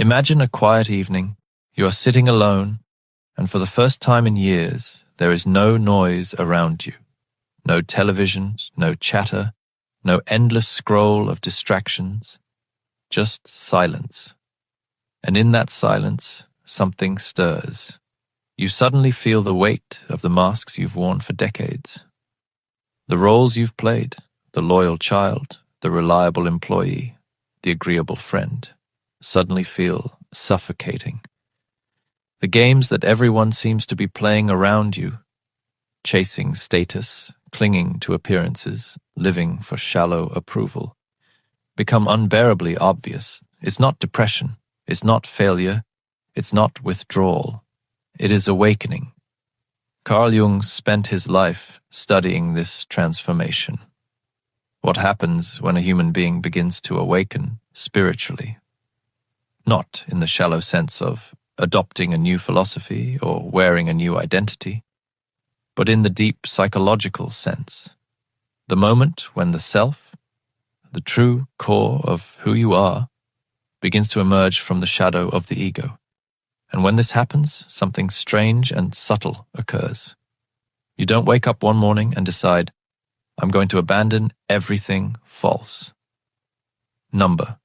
Imagine a quiet evening. You are sitting alone, and for the first time in years, there is no noise around you. No television, no chatter, no endless scroll of distractions, just silence. And in that silence, something stirs. You suddenly feel the weight of the masks you've worn for decades. The roles you've played, the loyal child, the reliable employee, the agreeable friend, suddenly feel suffocating. The games that everyone seems to be playing around you, chasing status, clinging to appearances, living for shallow approval, become unbearably obvious. It's not depression, it's not failure, it's not withdrawal, it is awakening. Carl Jung spent his life studying this transformation. What happens when a human being begins to awaken spiritually? Not in the shallow sense of adopting a new philosophy or wearing a new identity, but in the deep psychological sense. The moment when the self, the true core of who you are, begins to emerge from the shadow of the ego. And when this happens, something strange and subtle occurs. You don't wake up one morning and decide, I'm going to abandon everything false. Number.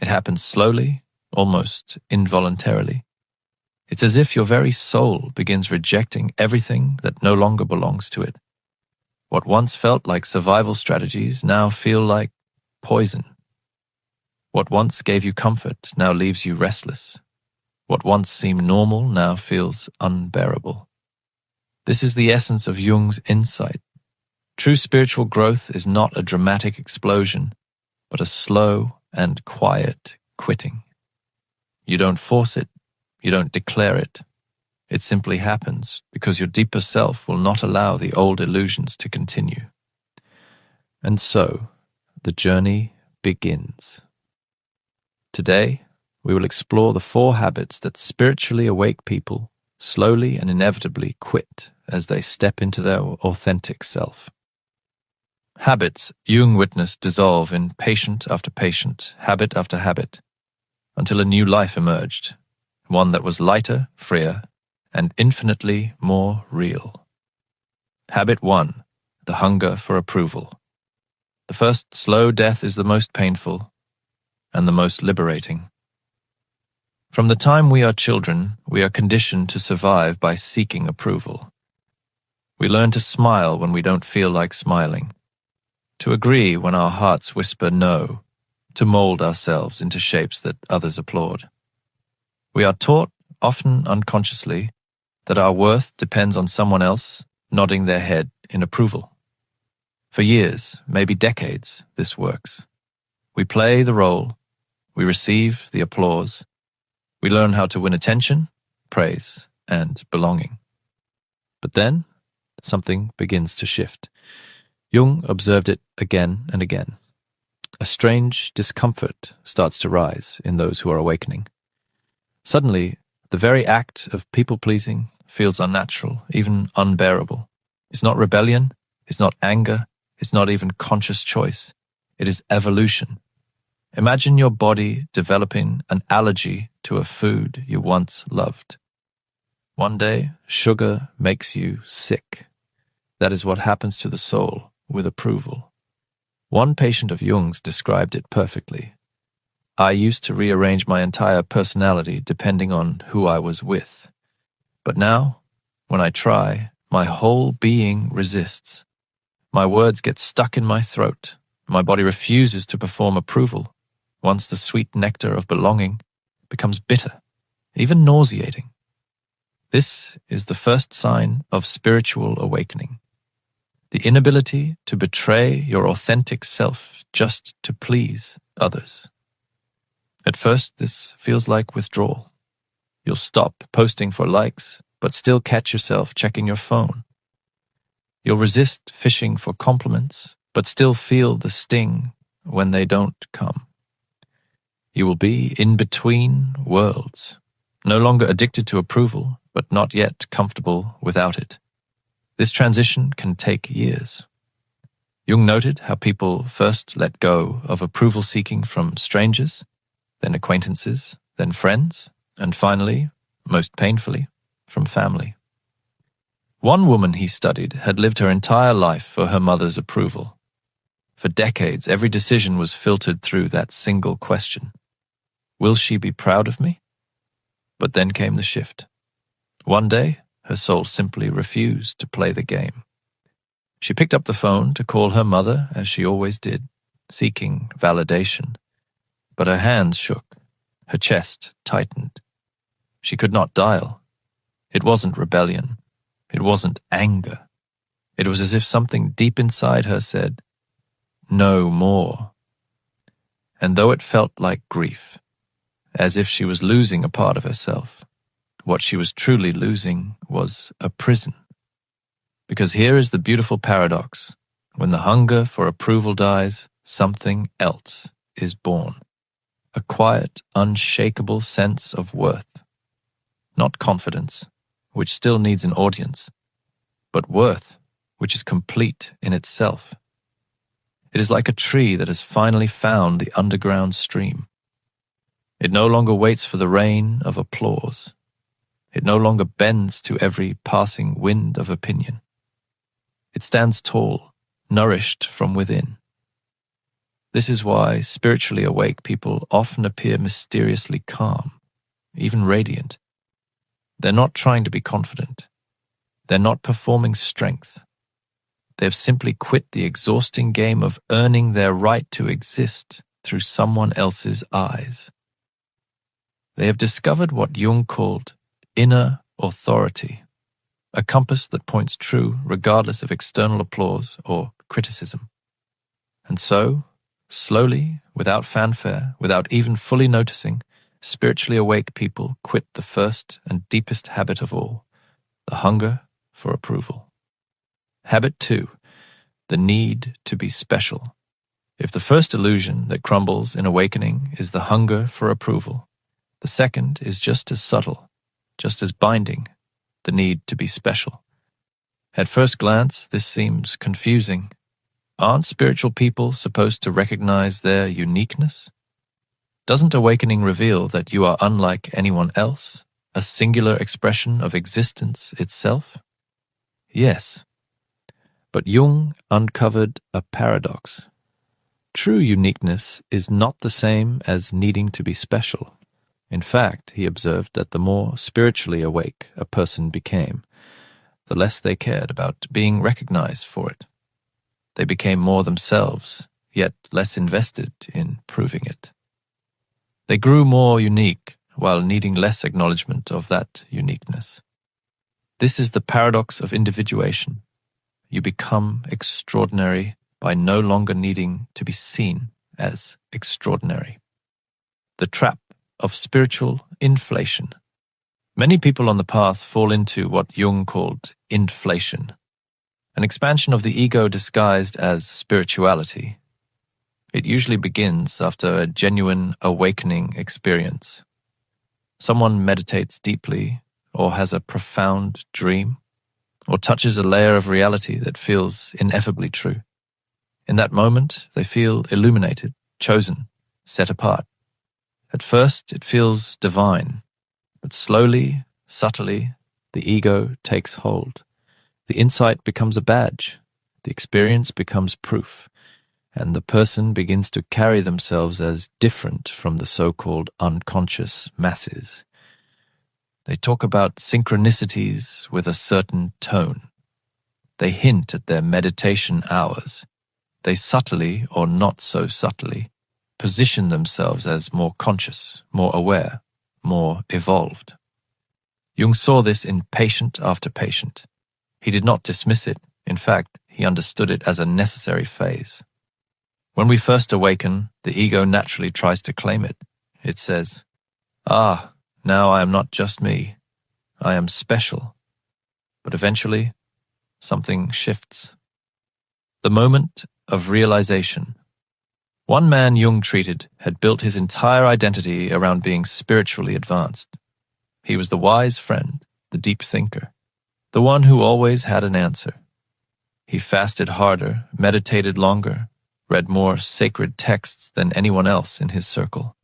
It happens slowly, almost involuntarily. It's as if your very soul begins rejecting everything that no longer belongs to it. What once felt like survival strategies now feel like poison. What once gave you comfort now leaves you restless. What once seemed normal now feels unbearable. This is the essence of Jung's insight. True spiritual growth is not a dramatic explosion, but a slow and quiet quitting. You don't force it, you don't declare it. It simply happens because your deeper self will not allow the old illusions to continue. And so, the journey begins. Today, we will explore the 4 habits that spiritually awake people slowly and inevitably quit as they step into their authentic self. Habits Jung witnessed dissolve in patient after patient, habit after habit, until a new life emerged, one that was lighter, freer, and infinitely more real. Habit 1, the hunger for approval. The first slow death is the most painful and the most liberating. From the time we are children, we are conditioned to survive by seeking approval. We learn to smile when we don't feel like smiling, to agree when our hearts whisper no, to mold ourselves into shapes that others applaud. We are taught, often unconsciously, that our worth depends on someone else nodding their head in approval. For years, maybe decades, this works. We play the role, we receive the applause, we learn how to win attention, praise, and belonging. But then, something begins to shift. Jung observed it again and again. A strange discomfort starts to rise in those who are awakening. Suddenly, the very act of people-pleasing feels unnatural, even unbearable. It's not rebellion, it's not anger, it's not even conscious choice. It is evolution. Imagine your body developing an allergy to a food you once loved. One day, sugar makes you sick. That is what happens to the soul with approval. One patient of Jung's described it perfectly. I used to rearrange my entire personality depending on who I was with. But now, when I try, my whole being resists. My words get stuck in my throat. My body refuses to perform approval. Once the sweet nectar of belonging becomes bitter, even nauseating. This is the first sign of spiritual awakening. The inability to betray your authentic self just to please others. At first, this feels like withdrawal. You'll stop posting for likes, but still catch yourself checking your phone. You'll resist fishing for compliments, but still feel the sting when they don't come. You will be in between worlds, no longer addicted to approval, but not yet comfortable without it. This transition can take years. Jung noted how people first let go of approval seeking from strangers, then acquaintances, then friends, and finally, most painfully, from family. One woman he studied had lived her entire life for her mother's approval. For decades, every decision was filtered through that single question. Will she be proud of me? But then came the shift. One day, her soul simply refused to play the game. She picked up the phone to call her mother, as she always did, seeking validation. But her hands shook, her chest tightened. She could not dial. It wasn't rebellion. It wasn't anger. It was as if something deep inside her said, "No more." And though it felt like grief, as if she was losing a part of herself, what she was truly losing was a prison. Because here is the beautiful paradox. When the hunger for approval dies, something else is born. A quiet, unshakable sense of worth. Not confidence, which still needs an audience, but worth, which is complete in itself. It is like a tree that has finally found the underground stream. It no longer waits for the rain of applause. It no longer bends to every passing wind of opinion. It stands tall, nourished from within. This is why spiritually awake people often appear mysteriously calm, even radiant. They're not trying to be confident. They're not performing strength. They've simply quit the exhausting game of earning their right to exist through someone else's eyes. They have discovered what Jung called inner authority, a compass that points true regardless of external applause or criticism. And so, slowly, without fanfare, without even fully noticing, spiritually awake people quit the first and deepest habit of all, the hunger for approval. Habit 2, the need to be special. If the first illusion that crumbles in awakening is the hunger for approval, the second is just as subtle, just as binding, the need to be special. At first glance, this seems confusing. Aren't spiritual people supposed to recognize their uniqueness? Doesn't awakening reveal that you are unlike anyone else, a singular expression of existence itself? Yes. But Jung uncovered a paradox. True uniqueness is not the same as needing to be special. In fact, he observed that the more spiritually awake a person became, the less they cared about being recognized for it. They became more themselves, yet less invested in proving it. They grew more unique while needing less acknowledgement of that uniqueness. This is the paradox of individuation. You become extraordinary by no longer needing to be seen as extraordinary. The trap of spiritual inflation. Many people on the path fall into what Jung called inflation, an expansion of the ego disguised as spirituality. It usually begins after a genuine awakening experience. Someone meditates deeply, or has a profound dream, or touches a layer of reality that feels ineffably true. In that moment, they feel illuminated, chosen, set apart. At first, it feels divine, but slowly, subtly, the ego takes hold. The insight becomes a badge, the experience becomes proof, and the person begins to carry themselves as different from the so-called unconscious masses. They talk about synchronicities with a certain tone. They hint at their meditation hours. They subtly, or not so subtly, position themselves as more conscious, more aware, more evolved. Jung saw this in patient after patient. He did not dismiss it. In fact, he understood it as a necessary phase. When we first awaken, the ego naturally tries to claim it. It says, now I am not just me. I am special. But eventually, something shifts. The moment of realization. One man Jung treated had built his entire identity around being spiritually advanced. He was the wise friend, the deep thinker, the one who always had an answer. He fasted harder, meditated longer, read more sacred texts than anyone else in his circle.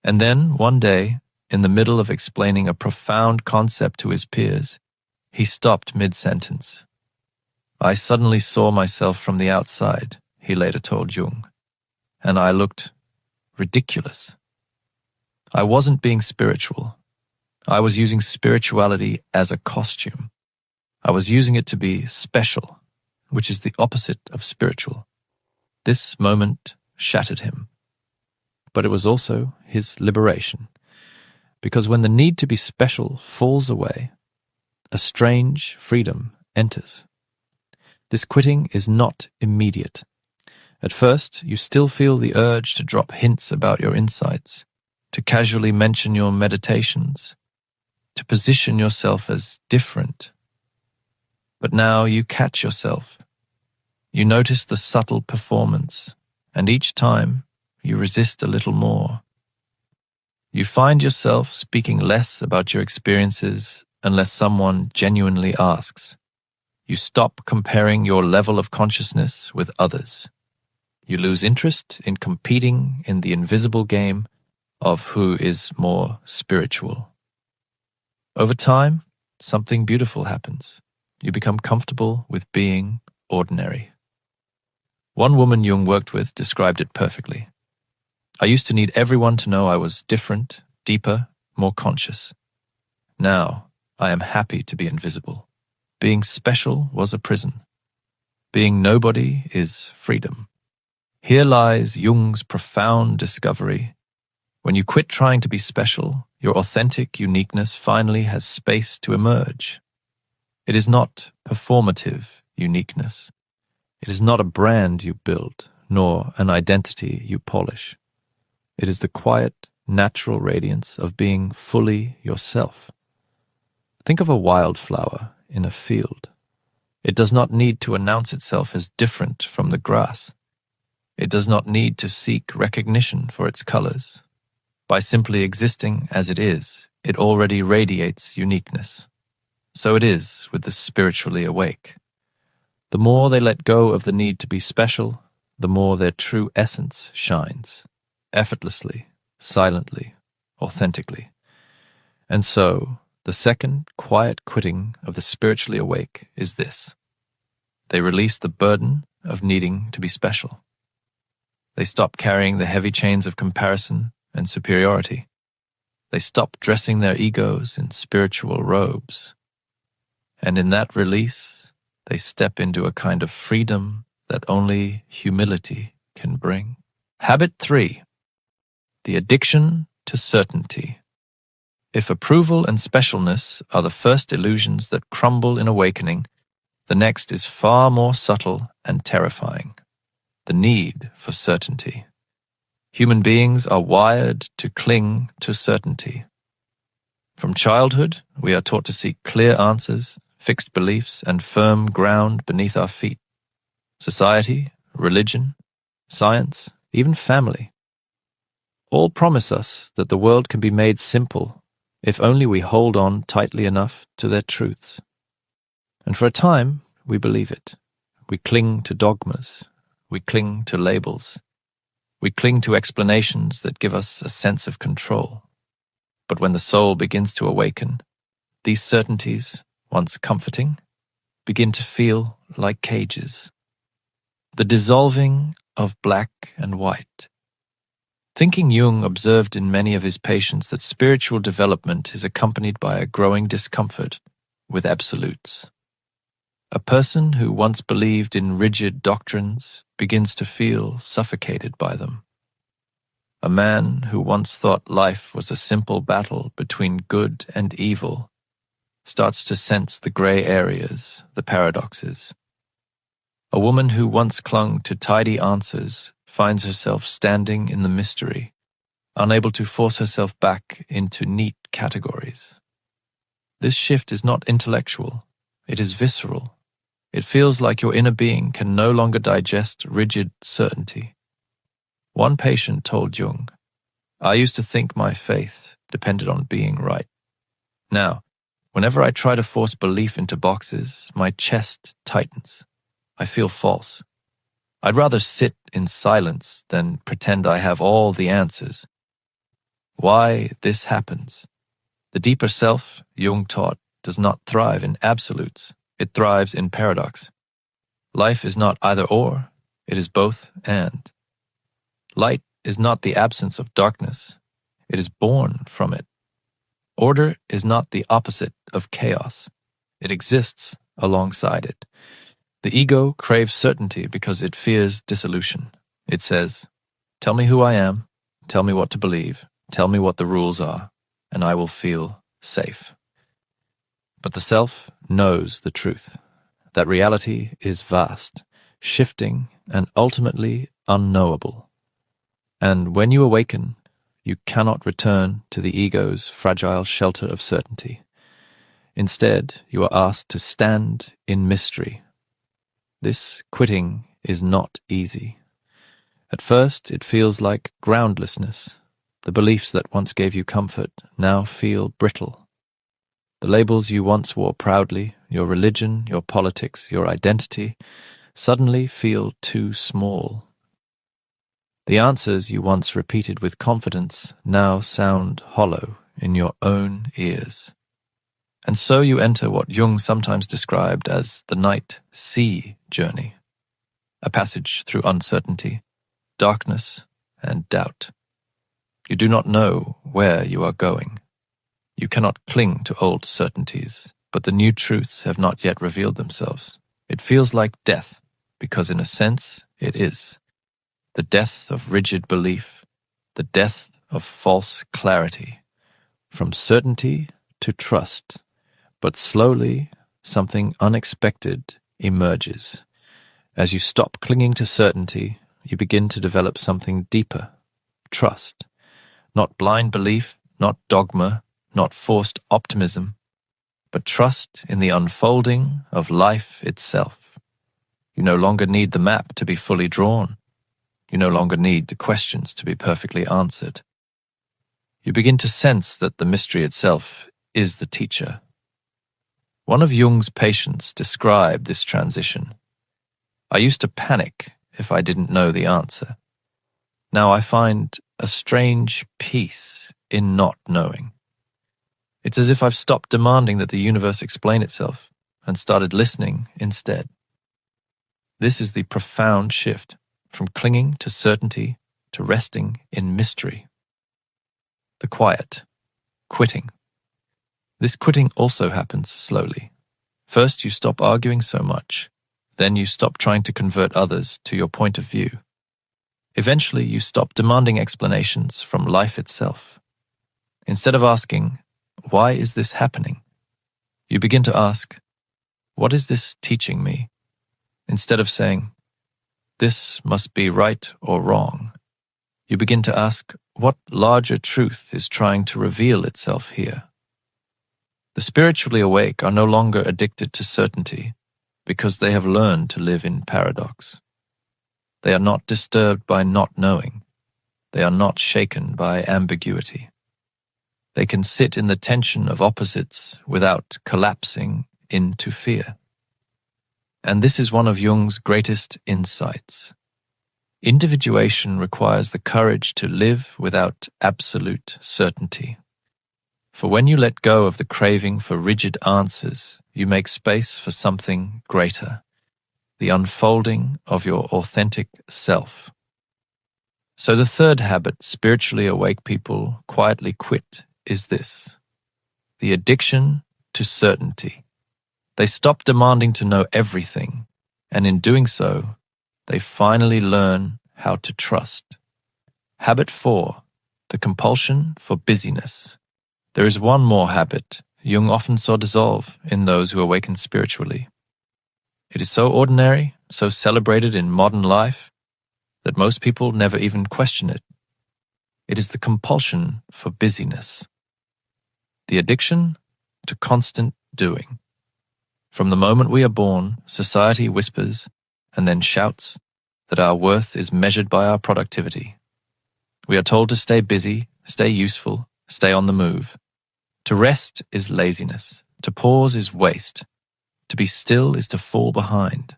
And then, one day, in the middle of explaining a profound concept to his peers, he stopped mid-sentence. I suddenly saw myself from the outside, he later told Jung, and I looked ridiculous. I wasn't being spiritual. I was using spirituality as a costume. I was using it to be special, which is the opposite of spiritual. This moment shattered him. But it was also his liberation, because when the need to be special falls away, a strange freedom enters. This quitting is not immediate. At first, you still feel the urge to drop hints about your insights, to casually mention your meditations, to position yourself as different. But now you catch yourself. You notice the subtle performance, and each time you resist a little more. You find yourself speaking less about your experiences unless someone genuinely asks. You stop comparing your level of consciousness with others. You lose interest in competing in the invisible game of who is more spiritual. Over time, something beautiful happens. You become comfortable with being ordinary. One woman Jung worked with described it perfectly. I used to need everyone to know I was different, deeper, more conscious. Now, I am happy to be invisible. Being special was a prison. Being nobody is freedom. Here lies Jung's profound discovery. When you quit trying to be special, your authentic uniqueness finally has space to emerge. It is not performative uniqueness. It is not a brand you build, nor an identity you polish. It is the quiet, natural radiance of being fully yourself. Think of a wildflower in a field. It does not need to announce itself as different from the grass. It does not need to seek recognition for its colors. By simply existing as it is, it already radiates uniqueness. So it is with the spiritually awake. The more they let go of the need to be special, the more their true essence shines, effortlessly, silently, authentically. And so, the second quiet quitting of the spiritually awake is this. They release the burden of needing to be special. They stop carrying the heavy chains of comparison and superiority. They stop dressing their egos in spiritual robes. And in that release, they step into a kind of freedom that only humility can bring. Habit 3. The addiction to certainty. If approval and specialness are the first illusions that crumble in awakening, the next is far more subtle and terrifying. The need for certainty. Human beings are wired to cling to certainty. From childhood, we are taught to seek clear answers, fixed beliefs, and firm ground beneath our feet. Society, religion, science, even family. All promise us that the world can be made simple if only we hold on tightly enough to their truths. And for a time, we believe it. We cling to dogmas. We cling to labels. We cling to explanations that give us a sense of control. But when the soul begins to awaken, these certainties, once comforting, begin to feel like cages. The dissolving of black and white. Thinking Jung observed in many of his patients that spiritual development is accompanied by a growing discomfort with absolutes. A person who once believed in rigid doctrines begins to feel suffocated by them. A man who once thought life was a simple battle between good and evil starts to sense the gray areas, the paradoxes. A woman who once clung to tidy answers finds herself standing in the mystery, unable to force herself back into neat categories. This shift is not intellectual, it is visceral. It feels like your inner being can no longer digest rigid certainty. One patient told Jung, "I used to think my faith depended on being right. Now, whenever I try to force belief into boxes, my chest tightens. I feel false. I'd rather sit in silence than pretend I have all the answers." why this happens. The deeper self, Jung taught, does not thrive in absolutes. It thrives in paradox. Life is not either or, it is both and. Light is not the absence of darkness, it is born from it. Order is not the opposite of chaos, it exists alongside it. The ego craves certainty because it fears dissolution. It says, "Tell me who I am, tell me what to believe, tell me what the rules are, and I will feel safe." But the self knows the truth, that reality is vast, shifting, and ultimately unknowable. And when you awaken, you cannot return to the ego's fragile shelter of certainty. Instead, you are asked to stand in mystery. This quitting is not easy. At first, it feels like groundlessness. The beliefs that once gave you comfort now feel brittle. The labels you once wore proudly, your religion, your politics, your identity, suddenly feel too small. The answers you once repeated with confidence now sound hollow in your own ears. And so you enter what Jung sometimes described as the night sea journey, a passage through uncertainty, darkness, and doubt. You do not know where you are going. You cannot cling to old certainties, but the new truths have not yet revealed themselves. It feels like death, because in a sense it is. The death of rigid belief, the death of false clarity, from certainty to trust. But slowly, something unexpected emerges. As you stop clinging to certainty, you begin to develop something deeper, trust. Not blind belief, not dogma, not forced optimism, but trust in the unfolding of life itself. You no longer need the map to be fully drawn. You no longer need the questions to be perfectly answered. You begin to sense that the mystery itself is the teacher. One of Jung's patients described this transition. "I used to panic if I didn't know the answer. Now I find a strange peace in not knowing. It's as if I've stopped demanding that the universe explain itself and started listening instead." This is the profound shift from clinging to certainty to resting in mystery. The quiet, quitting. This quitting also happens slowly. First, you stop arguing so much. Then you stop trying to convert others to your point of view. Eventually, you stop demanding explanations from life itself. Instead of asking, "Why is this happening?" you begin to ask, "What is this teaching me?" Instead of saying, "This must be right or wrong," you begin to ask, "What larger truth is trying to reveal itself here?" The spiritually awake are no longer addicted to certainty because they have learned to live in paradox. They are not disturbed by not knowing. They are not shaken by ambiguity. They can sit in the tension of opposites without collapsing into fear. And this is one of Jung's greatest insights. Individuation requires the courage to live without absolute certainty. For when you let go of the craving for rigid answers, you make space for something greater, the unfolding of your authentic self. So the third habit spiritually awake people quietly quit is this: the addiction to certainty. They stop demanding to know everything, and in doing so, they finally learn how to trust. Habit 4, the compulsion for busyness. There is one more habit Jung often saw dissolve in those who awaken spiritually. It is so ordinary, so celebrated in modern life, that most people never even question it. It is the compulsion for busyness. The addiction to constant doing. From the moment we are born, society whispers and then shouts that our worth is measured by our productivity. We are told to stay busy, stay useful, stay on the move. To rest is laziness. To pause is waste. To be still is to fall behind.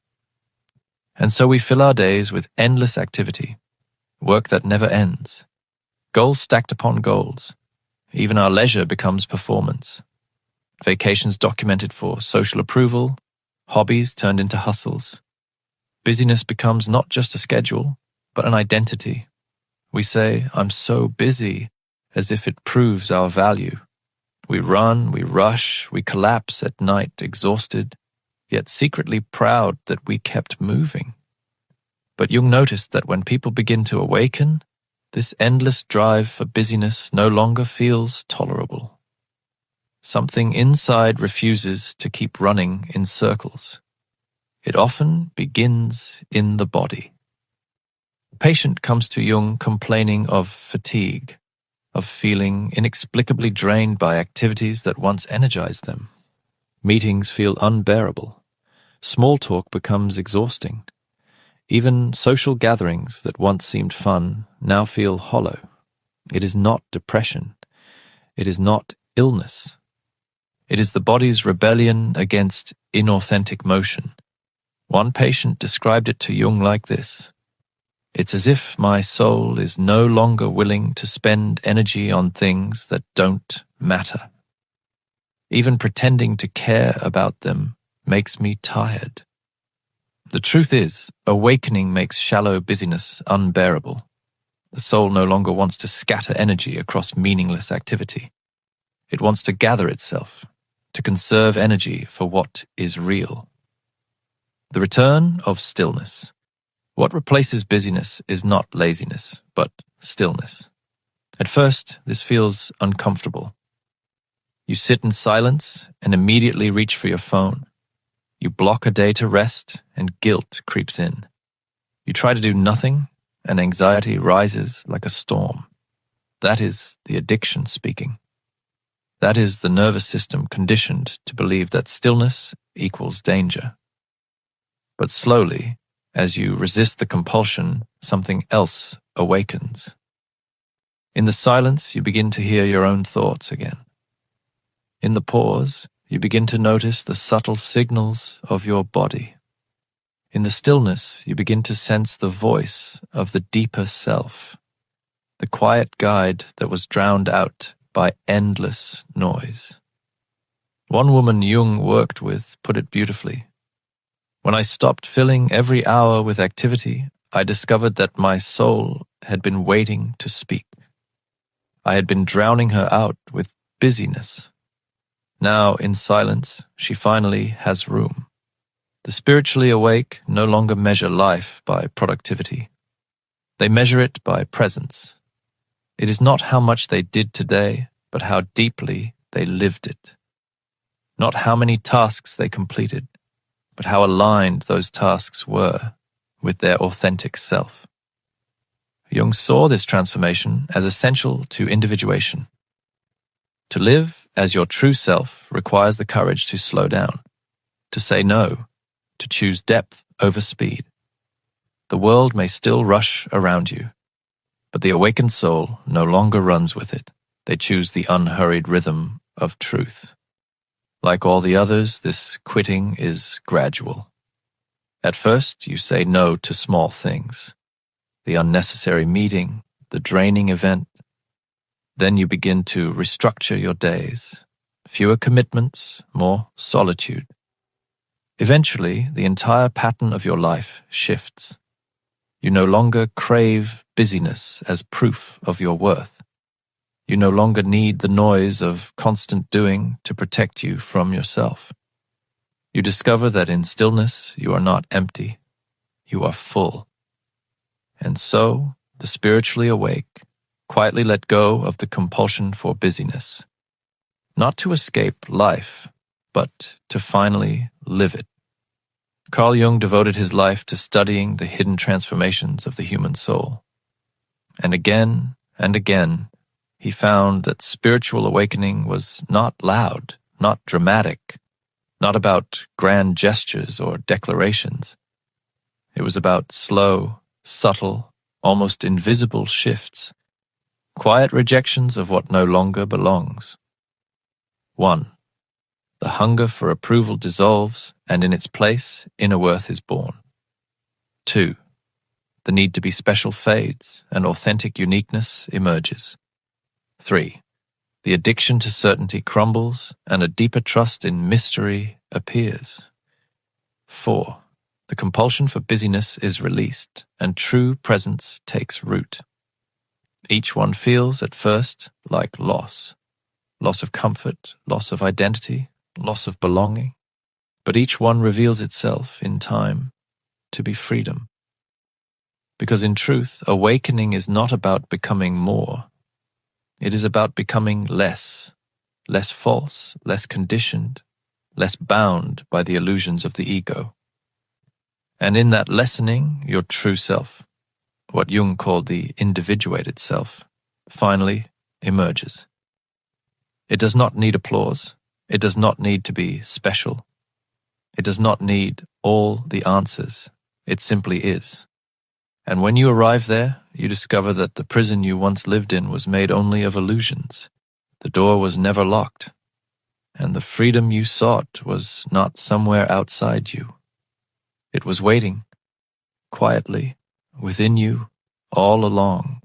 And so we fill our days with endless activity, work that never ends, Goals stacked upon goals. Even our leisure becomes performance. Vacations documented for social approval, hobbies turned into hustles. Busyness becomes not just a schedule, but an identity. We say, "I'm so busy," as if it proves our value. We run, we rush, we collapse at night exhausted, yet secretly proud that we kept moving. But Jung noticed that when people begin to awaken, this endless drive for busyness no longer feels tolerable. Something inside refuses to keep running in circles. It often begins in the body. A patient comes to Jung complaining of fatigue, of feeling inexplicably drained by activities that once energized them. Meetings feel unbearable. Small talk becomes exhausting. Even social gatherings that once seemed fun now feel hollow. It is not depression. It is not illness. It is the body's rebellion against inauthentic motion. One patient described it to Jung like this: "It's as if my soul is no longer willing to spend energy on things that don't matter. Even pretending to care about them makes me tired." The truth is, awakening makes shallow busyness unbearable. The soul no longer wants to scatter energy across meaningless activity. It wants to gather itself, to conserve energy for what is real. The return of stillness. What replaces busyness is not laziness, but stillness. At first, this feels uncomfortable. You sit in silence and immediately reach for your phone. You block a day to rest, and guilt creeps in. You try to do nothing, and anxiety rises like a storm. That is the addiction speaking. That is the nervous system conditioned to believe that stillness equals danger. But slowly, as you resist the compulsion, something else awakens. In the silence, you begin to hear your own thoughts again. In the pause, you begin to notice the subtle signals of your body. In the stillness, you begin to sense the voice of the deeper self, the quiet guide that was drowned out by endless noise. One woman Jung worked with put it beautifully: "When I stopped filling every hour with activity, I discovered that my soul had been waiting to speak. I had been drowning her out with busyness. Now, in silence, she finally has room." The spiritually awake no longer measure life by productivity. They measure it by presence. It is not how much they did today, but how deeply they lived it. Not how many tasks they completed, but how aligned those tasks were with their authentic self. Jung saw this transformation as essential to individuation. To live as your true self requires the courage to slow down, to say no, to choose depth over speed. The world may still rush around you, but the awakened soul no longer runs with it. They choose the unhurried rhythm of truth. Like all the others, this quitting is gradual. At first, you say no to small things, the unnecessary meeting, the draining event. Then you begin to restructure your days. Fewer commitments, more solitude. Eventually, the entire pattern of your life shifts. You no longer crave busyness as proof of your worth. You no longer need the noise of constant doing to protect you from yourself. You discover that in stillness you are not empty, you are full. And so, the spiritually awake quietly let go of the compulsion for busyness, not to escape life, but to finally live it. Carl Jung devoted his life to studying the hidden transformations of the human soul. And again, he found that spiritual awakening was not loud, not dramatic, not about grand gestures or declarations. It was about slow, subtle, almost invisible shifts, quiet rejections of what no longer belongs. 1. The hunger for approval dissolves, and in its place, inner worth is born. 2. The need to be special fades, and authentic uniqueness emerges. 3. The addiction to certainty crumbles, and a deeper trust in mystery appears. 4. The compulsion for busyness is released, and true presence takes root. Each one feels at first like loss of comfort, loss of identity, loss of belonging, but each one reveals itself in time to be freedom. Because in truth, awakening is not about becoming more. It is about becoming less false, less conditioned, less bound by the illusions of the ego. And in that lessening, your true self, what Jung called the individuated self, finally emerges. It does not need applause. It does not need to be special. It does not need all the answers. It simply is. And when you arrive there, you discover that the prison you once lived in was made only of illusions. The door was never locked, and the freedom you sought was not somewhere outside you. It was waiting, quietly, within you, all along.